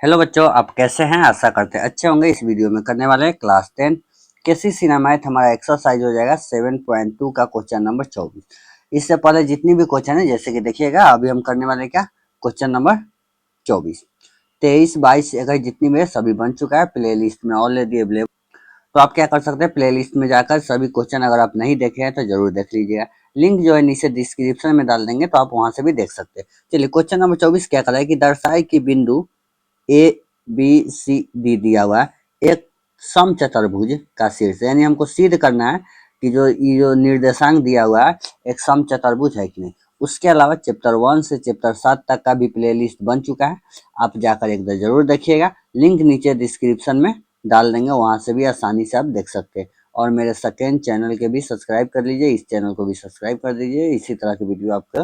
Hello बच्चों, आप कैसे हैं? आशा करते हैं अच्छे होंगे। इस वीडियो में करने वाले हैं क्लास 10 केसी सिनेमैथ। हमारा एक्सरसाइज हो जाएगा 7.2 का क्वेश्चन नंबर 24। इससे पहले जितनी भी क्वेश्चन है जैसे कि देखिएगा, अभी हम करने वाले क्या, क्वेश्चन नंबर 24। 23, 22, 21 जितनी भी है सभी बन चुका है, प्ले लिस्ट में ऑलरेडी अवेलेबल। तो आप क्या कर सकते हैं, प्ले लिस्ट में जाकर सभी क्वेश्चन अगर आप नहीं देखे हैं तो जरूर देख लीजिएगा। लिंक जो है नीचे डिस्क्रिप्शन में डाल देंगे, तो आप वहां से भी देख सकते हैं। चलिए, क्वेश्चन नंबर 24 क्या कर रहा है कि दर्शाए कि बिंदु ए बी सी डी दिया हुआ है एक समचतुर्भुज का शीर्ष, यानी हमको सिद्ध करना है कि जो निर्देशांक दिया हुआ है एक समचतुर्भुज है कि नहीं। उसके अलावा चैप्टर 1 से चैप्टर 7 तक का भी प्लेलिस्ट बन चुका है, आप जाकर एक बार जरूर देखिएगा। लिंक नीचे डिस्क्रिप्शन में डाल देंगे, वहां से भी आसानी से आप देख सकते हैं। और मेरे सेकेंड चैनल के भी सब्सक्राइब कर लीजिए, इस चैनल को भी सब्सक्राइब कर दीजिए, इसी तरह की वीडियो आपको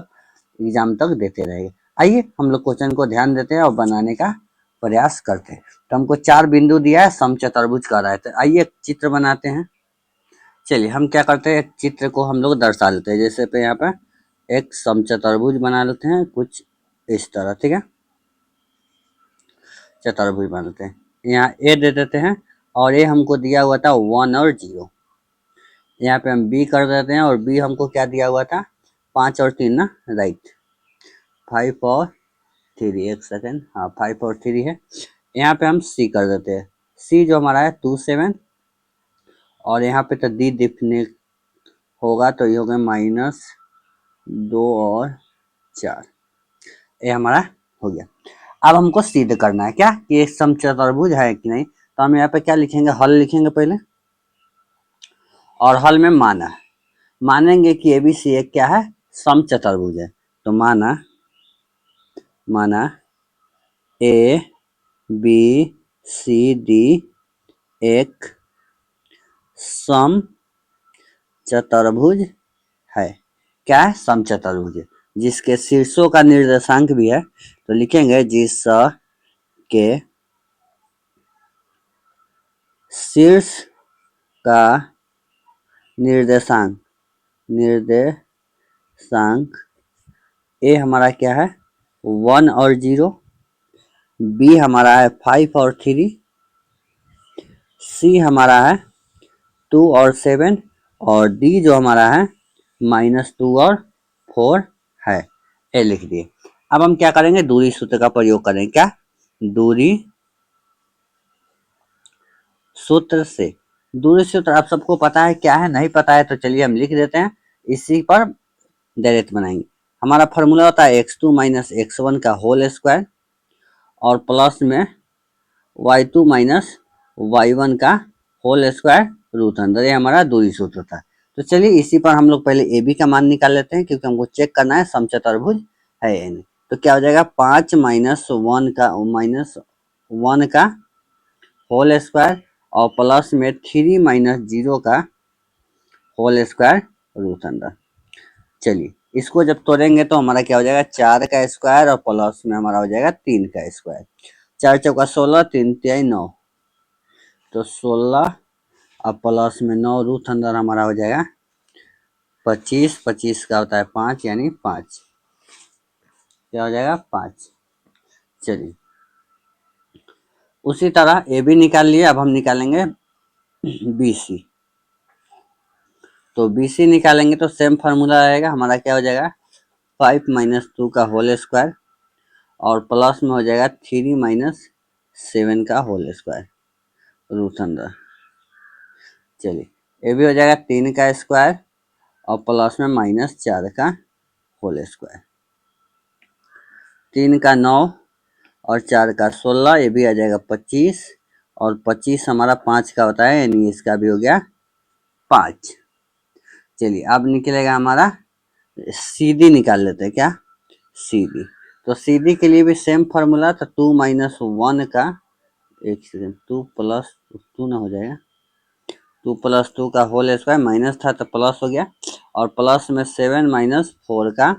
एग्जाम तक देते रहेंगे। आइए हम लोग क्वेश्चन को ध्यान देते हैं और बनाने का प्रयास करते हैं। तो हमको 4 बिंदु दिया है, समचतुर्भुज का रहा है, तो आइए एक चित्र बनाते हैं। चलिए हम क्या करते हैं, एक चित्र को हम लोग दर्शा लेते हैं। जैसे पे यहाँ पे एक समचतुर्भुज बना लेते हैं कुछ इस तरह, ठीक है। चतुर्भुज बना लेते हैं, यहाँ ए दे देते हैं और ए हमको दिया हुआ था 1 और 0। यहाँ पे हम बी कर देते हैं और बी हमको क्या दिया हुआ था, 5 और 3 ना, राइट। 5 और 3, एक सेकेंड, हाँ 5 और 3 है। यहाँ पे हम सी कर देते हैं, सी जो हमारा है 2, 7। और यहाँ पे तो डी डिफिनेट होगा, तो ये हो गया -2 और 4। ये हमारा हो गया। अब हमको सिद्ध करना है क्या कि एक समचतुर्भुज है कि नहीं। तो हम यहाँ पे क्या लिखेंगे, हल लिखेंगे पहले, और हल में मानेंगे कि एबीसी एक क्या है, समचतुर्भुज है। तो माना ए बी सी डी एक समचतुर्भुज है। क्या है, समचतुर्भुज है, जिसके शीर्षों का निर्देशांक भी है। तो लिखेंगे जिसके शीर्ष का निर्देशांक ए हमारा क्या है, 1 और 0, बी हमारा है 5 और 3, सी हमारा है 2 और 7, और डी जो हमारा है -2 और 4 है। ए लिख दिए। अब हम क्या करेंगे, दूरी सूत्र का प्रयोग करेंगे। क्या, दूरी सूत्र से, दूरी सूत्र आप सबको पता है क्या है, नहीं पता है तो चलिए हम लिख देते हैं, इसी पर डायरेक्ट बनाएंगे। हमारा फॉर्मूला होता है x2 - x1 का होल स्क्वायर और प्लस में y2 - y1 का होल स्क्वायर रूट अंडर। ये हमारा दूरी सूत्र था। तो चलिए इसी पर हम लोग पहले ए बी का मान निकाल लेते हैं, क्योंकि हमको चेक करना है समचतुर्भुज है या नहीं। तो क्या हो जाएगा, 5 - 1 का होल स्क्वायर और प्लस में 3 - 0 का होल स्क्वायर रूट अंडर। चलिए इसको जब तोड़ेंगे तो हमारा क्या हो जाएगा, 4 का स्क्वायर और प्लस में हमारा हो जाएगा 3 का स्क्वायर। 4 चौका 16, 3 तिहाई 9, तो 16 और प्लस में 9 रूट अंदर हमारा हो जाएगा 25। 25 का होता है 5, यानी 5, क्या हो जाएगा 5। चलिए उसी तरह ए बी निकाल लिए, अब हम निकालेंगे बी सी। तो बी सी निकालेंगे तो सेम फार्मूला रहेगा, हमारा क्या हो जाएगा 5 - 2 का होल स्क्वायर और प्लस में हो जाएगा 3 - 7 का होल स्क्वायर रूट अंडर। चलिए ये भी हो जाएगा 3 का स्क्वायर और प्लस में -4 का होल स्क्वायर। 3 का 9 और 4 का 16, ये भी आ जाएगा 25, और 25 हमारा 5 का होता है, यानी इसका भी हो गया 5। चलिए अब निकलेगा हमारा सीधी, निकाल लेते हैं क्या, सीधी। तो सीधी के लिए भी सेम फार्मूला, तो 2 - 1 का, एक सेकेंड, 2 + 2 ना हो जाएगा, 2 + 2 का होल स्क्वायर, माइनस था तो प्लस हो गया, और प्लस में 7 - 4 का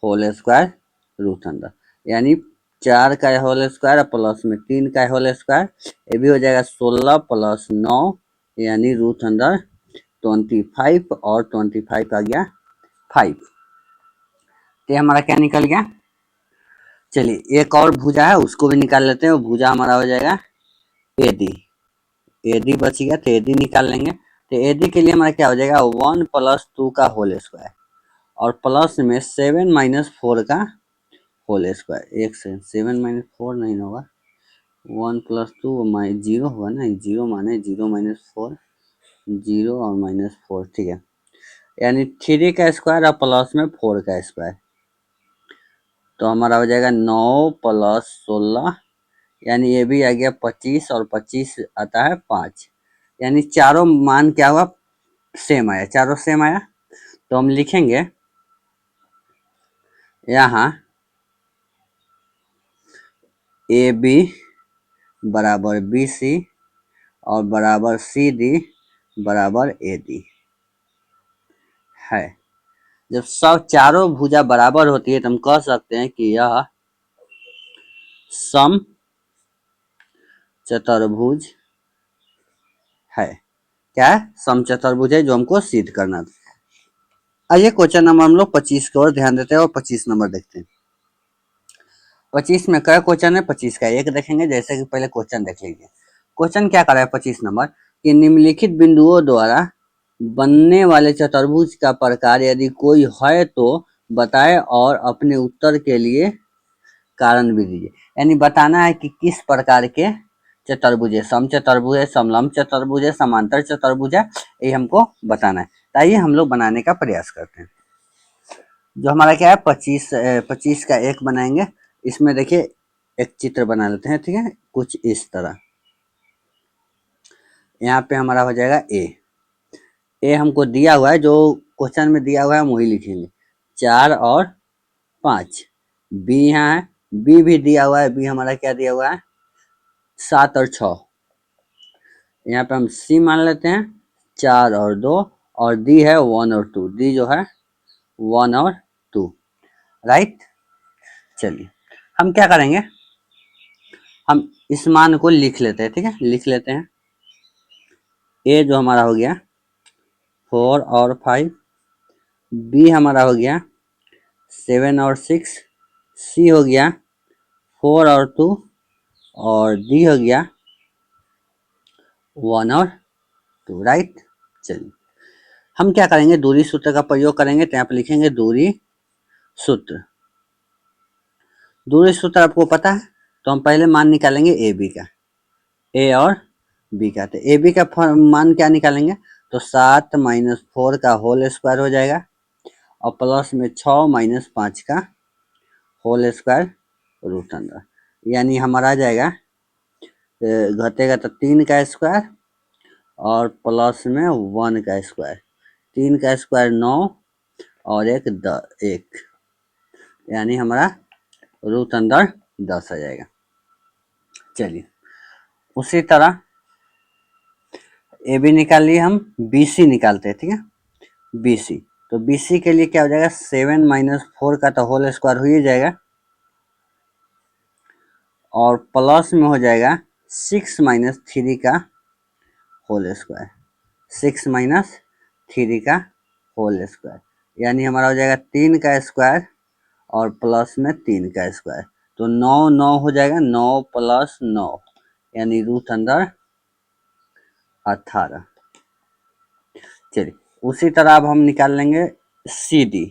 होल स्क्वायर रूट अंडर, यानी 4 का होल स्क्वायर और प्लस में 3 का होल स्क्वायर, ये भी हो जाएगा 16 + 9, यानी रूट अंडर 25, और 25 आ गया 5। तो हमारा क्या निकल गया, चलिए एक और भुजा है उसको भी निकाल लेते हैं। वो भुजा हमारा हो जाएगा एडी। एडी बच गया तो एडी निकाल लेंगे। तो एडी के लिए हमारा क्या हो जाएगा 1 + 2 का होल स्क्वायर और प्लस में 7 - 4 का होल स्क्वायर। एक से 7 - 4 नहीं होगा 1 + 2 जीरो होगा ना। जीरो माने 0 - 4 जीरो और -4 ठीक है। यानी 3 का स्क्वायर और प्लस में 4 का स्क्वायर। तो हमारा हो जाएगा 9 + 16 यानी ये भी आ गया 25 और 25 आता है 5। यानी चारों मान क्या हुआ सेम आया, चारों सेम आया। तो हम लिखेंगे यहाँ ए बी बराबर बी सी और बराबर सी डी बराबर ए डी है। जब सब चारों भुजा बराबर होती है तो हम कह सकते हैं कि यह सम चतुर्भुज है। क्या है सम चतुर्भुज है जो हमको सिद्ध करना था। आइए क्वेश्चन नंबर हम लोग 25 की ओर ध्यान देते हैं और 25 नंबर देखते हैं। 25 में क्या क्वेश्चन है 25 का एक देखेंगे। जैसे कि पहले क्वेश्चन देख लीजिए। क्वेश्चन क्या कर रहा है 25 नंबर कि निम्नलिखित बिंदुओं द्वारा बनने वाले चतुर्भुज का प्रकार यदि कोई है तो बताएं और अपने उत्तर के लिए कारण भी दीजिए। यानी बताना है कि किस प्रकार के चतुर्भुज है, सम चतुर्भुज है, समलंब चतुर्भुज है, समांतर चतुर्भुज है, ये हमको बताना है। तो आइए हम लोग बनाने का प्रयास करते हैं। जो हमारा क्या है 25 का एक बनाएंगे। इसमें देखिए एक चित्र बना लेते हैं ठीक है कुछ इस तरह। यहाँ पे हमारा हो जाएगा ए हमको दिया हुआ है, जो क्वेश्चन में दिया हुआ है हम वही लिखेंगे 4 और 5। बी यहाँ है, बी भी दिया हुआ है, बी हमारा क्या दिया हुआ है 7 और 6। यहाँ पे हम सी मान लेते हैं 4 और 2 और डी है 1 और 2। डी जो है 1 और 2 राइट। चलिए हम क्या करेंगे हम इस मान को लिख लेते हैं ठीक है। लिख लेते हैं ए जो हमारा हो गया 4 और 5, बी हमारा हो गया 7 और 6, सी हो गया 4 और 2 और डी हो गया 1 और 2 राइट। चलिए हम क्या करेंगे दूरी सूत्र का प्रयोग करेंगे। तो यहाँ पे लिखेंगे दूरी सूत्र। दूरी सूत्र आपको पता है तो हम पहले मान निकालेंगे ए बी का, ए और बी का। तो ए बी का मान क्या निकालेंगे तो 7 - 4 का होल स्क्वायर हो जाएगा और प्लस में 6 - 5 का होल स्क्वायर रूट अंडर। यानी हमारा आ जाएगा घटेगा तो 3 का स्क्वायर और प्लस में 1 का स्क्वायर। 3 का स्क्वायर 9 और एक 1 यानी हमारा रूट अंडर 10 आ जाएगा। चलिए उसी तरह ए बी निकाल लिए हम, बी सी निकालते हैं ठीक है। बी सी तो बी सी के लिए क्या हो जाएगा 7 - 4 का तो होल स्क्वायर हो ही जाएगा और प्लस में हो जाएगा 6 - 3 का होल स्क्वायर। 6 - 3 का होल स्क्वायर यानी हमारा हो जाएगा 3 का स्क्वायर और प्लस में 3 का स्क्वायर। तो 9 9 हो जाएगा 9 + 9 यानी रूट अंडर 18। चलिए उसी तरह अब हम निकाल लेंगे सी डी।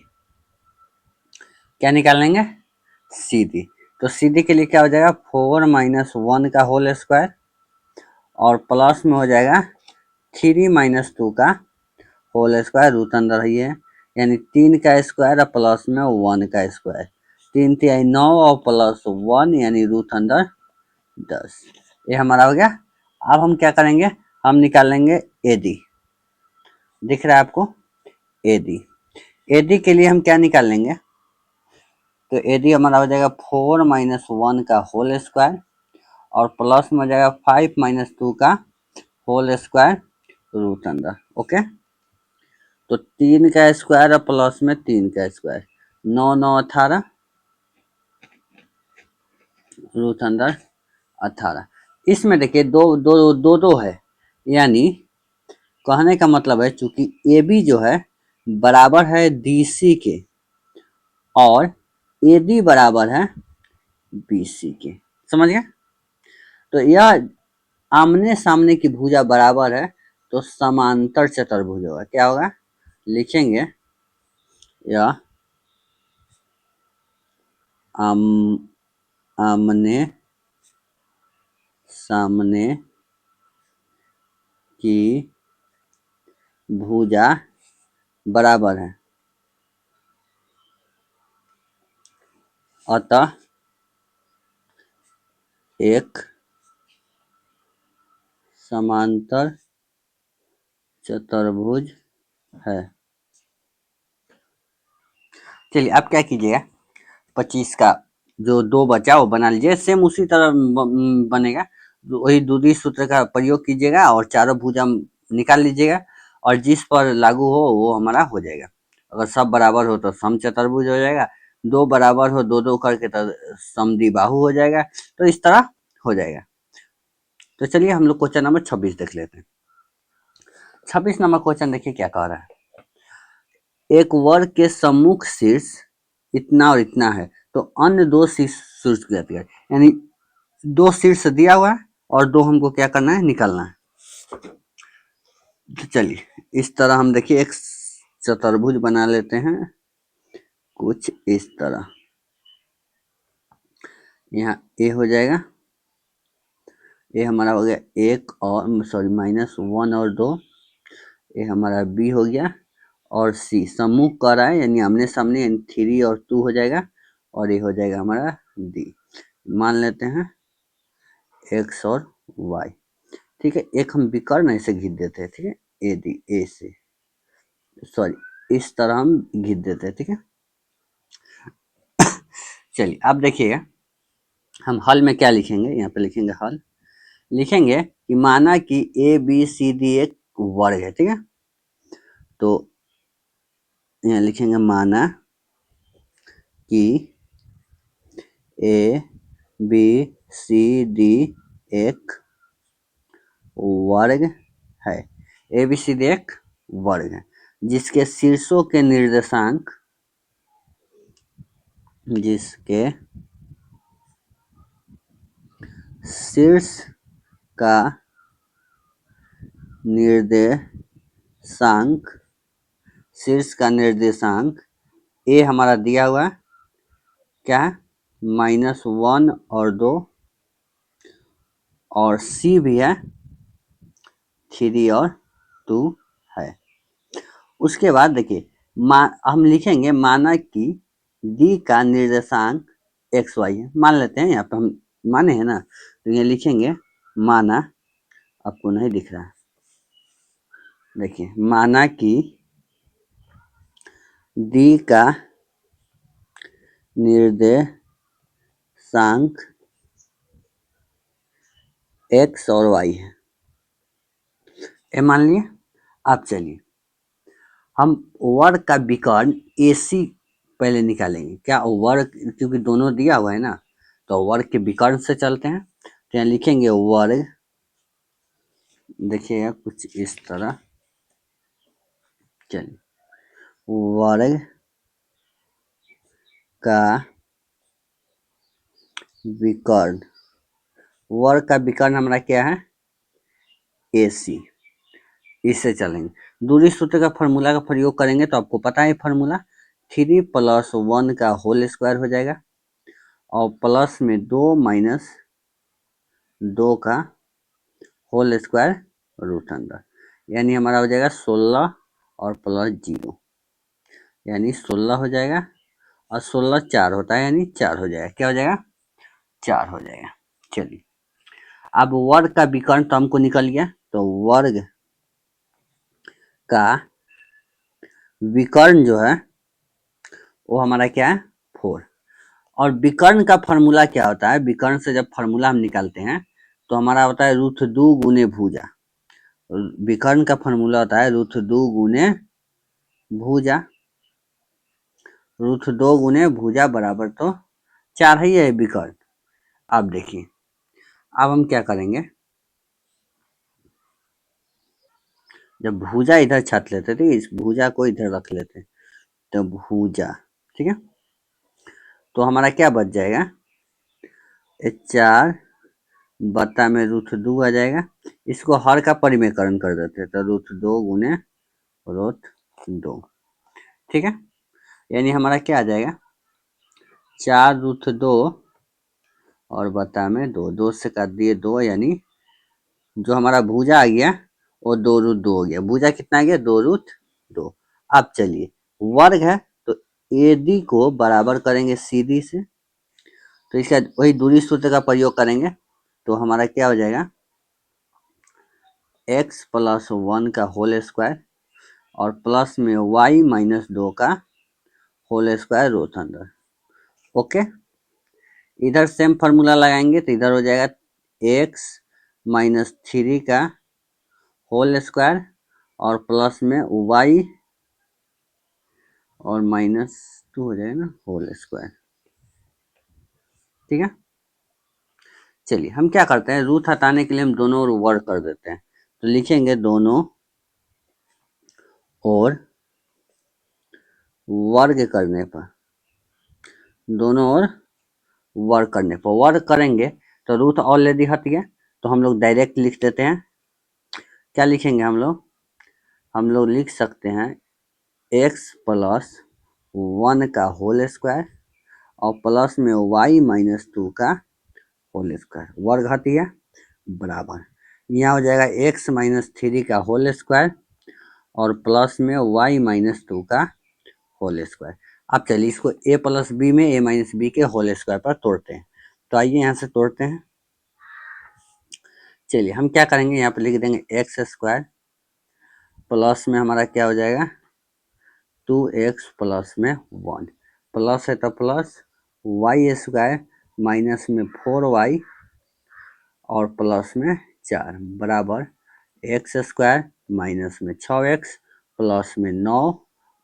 क्या निकाल लेंगे सी डी। तो सी डी के लिए क्या हो जाएगा 4 - 1 का होल स्क्वायर और प्लस में हो जाएगा 3 - 2 का होल स्क्वायर रूट अंडर ही है यानी 3 का स्क्वायर और प्लस में 1 का स्क्वायर। 3 3 9 और प्लस 1 यानी रूट अंडर 10। ये हमारा हो गया। अब हम क्या करेंगे हम निकालेंगे एडी। दिख रहा है आपको एडी। एडी के लिए हम क्या निकाल लेंगे तो एडी हमारा हो जाएगा 4 - 1 का होल स्क्वायर और प्लस में हो जाएगा 5 - 2 का whole square root under. Okay तो 3 का स्क्वायर और प्लस में 3 का स्क्वायर 9 9 18 रूट अंडर 18। इसमें देखिए दो दो दो दो है यानी कहने का मतलब है चूंकि ए बी जो है बराबर है डी सी के और ए डी बराबर है BC के, समझ गए। तो यह आमने सामने की भुजा बराबर है तो समांतर चतुर्भुज होगा। क्या होगा, लिखेंगे यह आम आमने सामने की भुजा बराबर है, अतः एक समांतर चतुर्भुज है। चलिए अब क्या कीजिएगा, 25 का जो 2 बचा वो बना लीजिए, सेम उसी तरह बनेगा। वही दूरी सूत्र का प्रयोग कीजिएगा और चारों भुजा निकाल लीजिएगा और जिस पर लागू हो वो हमारा हो जाएगा। अगर सब बराबर हो तो सम चतुर्भुज हो जाएगा, 2 बराबर हो 2-2 करके तो समद्विबाहु हो जाएगा। तो इस तरह हो जाएगा। तो चलिए हम लोग क्वेश्चन नंबर 26 देख लेते हैं। 26 नंबर क्वेश्चन देखिए क्या कह रहा है। एक वर्ग के सम्मुख शीर्ष इतना और इतना है तो अन्य 2 शीर्ष ज्ञात करें। यानी 2 शीर्ष दिया हुआ है और 2 हमको क्या करना है, निकालना है। तो चलिए इस तरह हम देखिए एक चतुर्भुज बना लेते हैं कुछ इस तरह। यहाँ ए हो जाएगा, ए हमारा हो गया 1 और -1 और 2, ये हमारा बी हो गया और सी सम्मुख कर रहा है यानी आमने सामने, यानी 3 और 2 हो जाएगा और ये हो जाएगा हमारा डी। मान लेते हैं एक्स और वाई, ठीक है। एक हम विकर्ण ऐसे घिस देते हैं, ठीक है, ए डी, ए से सॉरी इस तरह हम घिस देते हैं, ठीक है। चलिए अब देखिएगा हम हल में क्या लिखेंगे। यहाँ पे लिखेंगे हल, लिखेंगे कि माना कि ए बी सी डी एक वर्ग है, ठीक है। तो यहाँ लिखेंगे माना कि ए बी सी डी एक वर्ग है, ए बी सी डी एक वर्ग है जिसके शीर्षों के निर्देशांक, जिसके शीर्ष का निर्देशांक, शीर्ष का निर्देशांक ए हमारा दिया हुआ है क्या है, -1 और 2 और सी भी है 3 और 2 है। उसके बाद देखिए हम लिखेंगे माना कि डी का निर्देशांक एक्स वाई है। मान लेते हैं यहाँ पे हम माने हैं ना, तो ये लिखेंगे माना, आपको नहीं दिख रहा है, देखिए माना कि डी का निर्देशांक एक्स और वाई है, ये मान लिए। अब चलिए हम वर्ग का विकर्ण AC पहले निकालेंगे। क्या वर्ग, क्योंकि दोनों दिया हुआ है ना, तो वर्ग के विकर्ण से चलते हैं। तो यहाँ लिखेंगे वर्ग, देखिएगा कुछ इस तरह, चलिए वर्ग का विकर्ण, वर्ग का विकर्ण हमारा क्या है, AC। इससे चलेंगे, दूरी सूत्र का फॉर्मूला का प्रयोग करेंगे तो आपको पता है फॉर्मूला 3 + 1 का होल स्क्वायर हो जाएगा और प्लस में 2 माइनस 2 का होल स्क्वायर रूट अंडर, यानी हमारा हो जाएगा 16 और +0 यानी 16 हो जाएगा और 16 4 होता है यानी 4 हो जाएगा। क्या हो जाएगा, 4 हो जाएगा। चलिए अब वर्ग का विकर्ण तो हमको निकल गया, तो वर्ग का विकर्ण जो है वो हमारा क्या है 4। और विकर्ण का फॉर्मूला क्या होता है, विकर्ण से जब फॉर्मूला हम निकालते हैं तो हमारा होता है √2 गुने भुजा। विकर्ण का फॉर्मूला होता है √2 गुने भुजा, √2 गुने भुजा बराबर तो 4 ही है विकर्ण। अब देखिए अब हम क्या करेंगे, जब भुजा इधर छाट लेते थे, इस भुजा को इधर रख लेते, तो भुजा, ठीक है, तो हमारा क्या बच जाएगा, 4 बता में √2 आ जाएगा। इसको हर का परिमेयकरण कर देते हैं, तो √2 गुने √2, ठीक है। यानी हमारा क्या आ जाएगा, 4√2 और बता में 2, 2 से काट दिए 2, यानी जो हमारा भुजा आ गया वो 2√2 हो गया। भुजा कितना आ गया, 2√2। अब चलिए वर्ग है तो AD को बराबर करेंगे CD से, तो इसका वही दूरी सूत्र का प्रयोग करेंगे, तो हमारा क्या हो जाएगा, x + 1 का होल स्क्वायर और प्लस में y - 2 का whole square root under. Okay, इधर सेम फार्मूला लगाएंगे तो इधर हो जाएगा x - 3 का होल स्क्वायर और प्लस में y और -2 हो जाएगा ना होल स्क्वायर, ठीक है। चलिए हम क्या करते हैं, रूट हटाने के लिए हम दोनों ओर वर्ग कर देते हैं, तो लिखेंगे दोनों ओर वर्ग करने पर, दोनों ओर वर्ग करने पर, वर्ग करेंगे तो रूट ऑलरेडी हट गया, तो हम लोग डायरेक्ट लिख देते हैं। क्या लिखेंगे हम लोग लिख सकते हैं x + 1 का होल स्क्वायर और प्लस में y - 2 का होल स्क्वायर, वर्ग हट गया, बराबर यहाँ हो जाएगा x - 3 का होल स्क्वायर और प्लस में y - 2 का होल स्क्वायर। अब चलिए इसको a + b में a - b के होल स्क्वायर पर तोड़ते हैं, तो आइए यहाँ से तोड़ते हैं। चलिए हम क्या करेंगे, यहाँ पे लिख देंगे एक्स स्क्वायर प्लस में हमारा क्या हो जाएगा 2x प्लस में 1, प्लस है तो प्लस y स्क्वायर माइनस में 4y और प्लस में 4 बराबर एक्स स्क्वायर माइनस में 6x प्लस में 9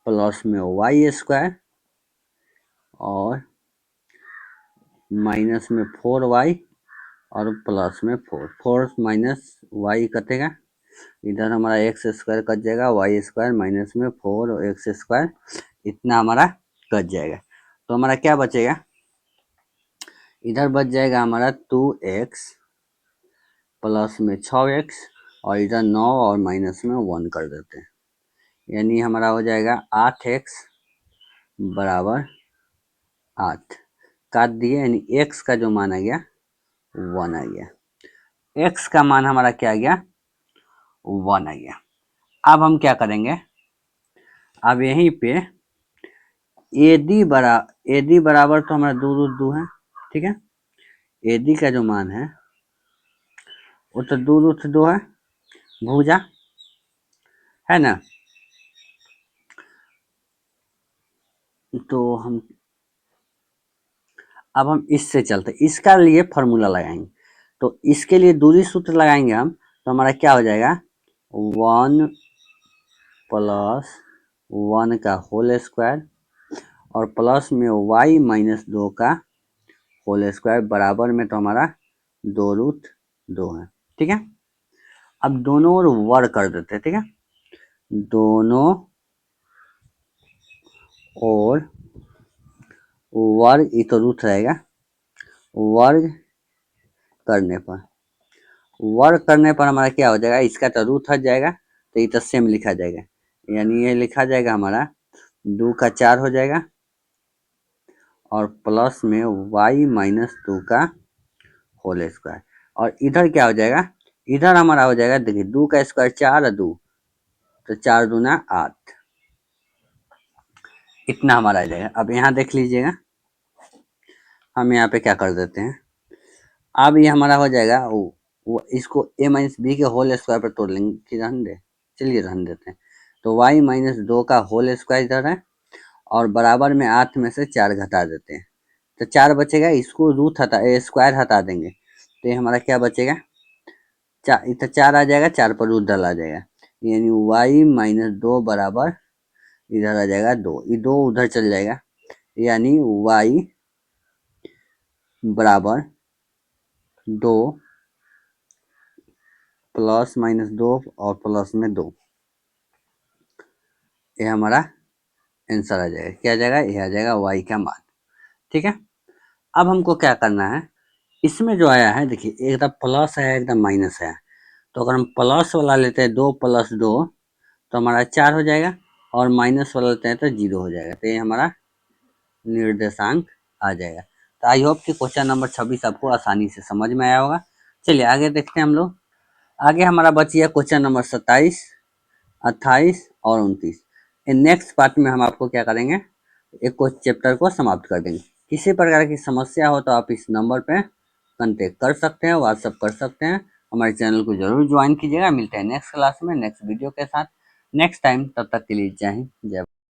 प्लस में y स्क्वायर और माइनस में 4y और प्लस में 4, 4 माइनस y कटेगा, इधर हमारा एक्स स्क्वायर कट जाएगा, वाई स्क्वायर माइनस में 4 और एक्स स्क्वायर, इतना हमारा कट जाएगा। तो हमारा क्या बचेगा, इधर बच जाएगा हमारा 2x प्लस में 6x और इधर 9 और माइनस में 1 कर देते हैं, यानी हमारा हो जाएगा 8x बराबर 8, काट दिए, यानी x का जो मान आ गया 1 आ गया, x का मान हमारा क्या आ गया 1 आ गया। अब हम क्या करेंगे, अब यहीं पे AD बराबर तो हमारा 2√2 है, ठीक है। AD का जो मान है वो तो 2√2 है, भुजा है ना, तो हम इससे चलते, इसका लिए फॉर्मूला लगाएंगे, तो इसके लिए दूरी सूत्र लगाएंगे हम, तो हमारा क्या हो जाएगा 1 + 1 का होल स्क्वायर और प्लस में y - 2 का होल स्क्वायर बराबर में तो हमारा 2√2 है, ठीक है। अब दोनों ओर वर्ग कर देते हैं, ठीक है, दोनों ओर वर्ग, ये तो रूट रहेगा, वर्ग करने पर हमारा क्या हो जाएगा, इसका तो रूट हट जाएगा तो ये तो सेम लिखा जाएगा, यानी ये लिखा जाएगा हमारा 2 का 4 हो जाएगा और प्लस में y - 2 का होल स्क्वायर, और इधर क्या हो जाएगा, इधर हमारा हो जाएगा, देखिए 2 का स्क्वायर 4 और 2 तो 4 दूना 8, इतना हमारा आ जाएगा। अब यहाँ देख लीजिएगा, हम यहाँ पे क्या कर देते हैं, अब ये हमारा हो जाएगा वो इसको a - b के होल स्क्वायर पर तोड़ लेंगे कि रहने दे, चलिए रहने देते हैं, तो y - 2 का होल स्क्वायर इधर है और बराबर में 8 में से 4 घटा देते हैं, तो 4 बचेगा, इसको रूट स्क्वायर हटा देंगे, तो ये हमारा क्या बचेगा, 4 इधर 4 आ जाएगा, 4 पर रूट डला जाएगा, यानी y - 2 बराबर इधर आ जाएगा 2, ये 2 उधर चल जाएगा, यानी y बराबर 2 प्लस माइनस 2 और प्लस में 2, ये हमारा आंसर आ जाएगा, क्या आ जाएगा, ये आ जाएगा y का मान, ठीक है। अब हमको क्या करना है, इसमें जो आया है देखिए एकदम प्लस है एकदम माइनस है, तो अगर हम प्लस वाला लेते हैं 2 + 2 तो हमारा 4 हो जाएगा, और माइनस वाला लेते हैं तो 0 हो जाएगा, तो ये हमारा निर्देशांक आ जाएगा। तो आई होप कि क्वेश्चन नंबर 26 आपको आसानी से समझ में आया होगा। चलिए आगे देखते हैं हम लोग। आगे हमारा बची है क्वेश्चन नंबर 27, 28 और 29। इन नेक्स्ट पार्ट में हम आपको क्या करेंगे, एक को चैप्टर को समाप्त कर देंगे। किसी प्रकार की समस्या हो तो आप इस नंबर पे कांटेक्ट कर सकते हैं, व्हाट्सअप कर सकते हैं। हमारे चैनल को जरूर ज्वाइन कीजिएगा। मिलते हैं नेक्स्ट क्लास में नेक्स्ट वीडियो के साथ नेक्स्ट टाइम। तब तक के लिए जय हिंद, जय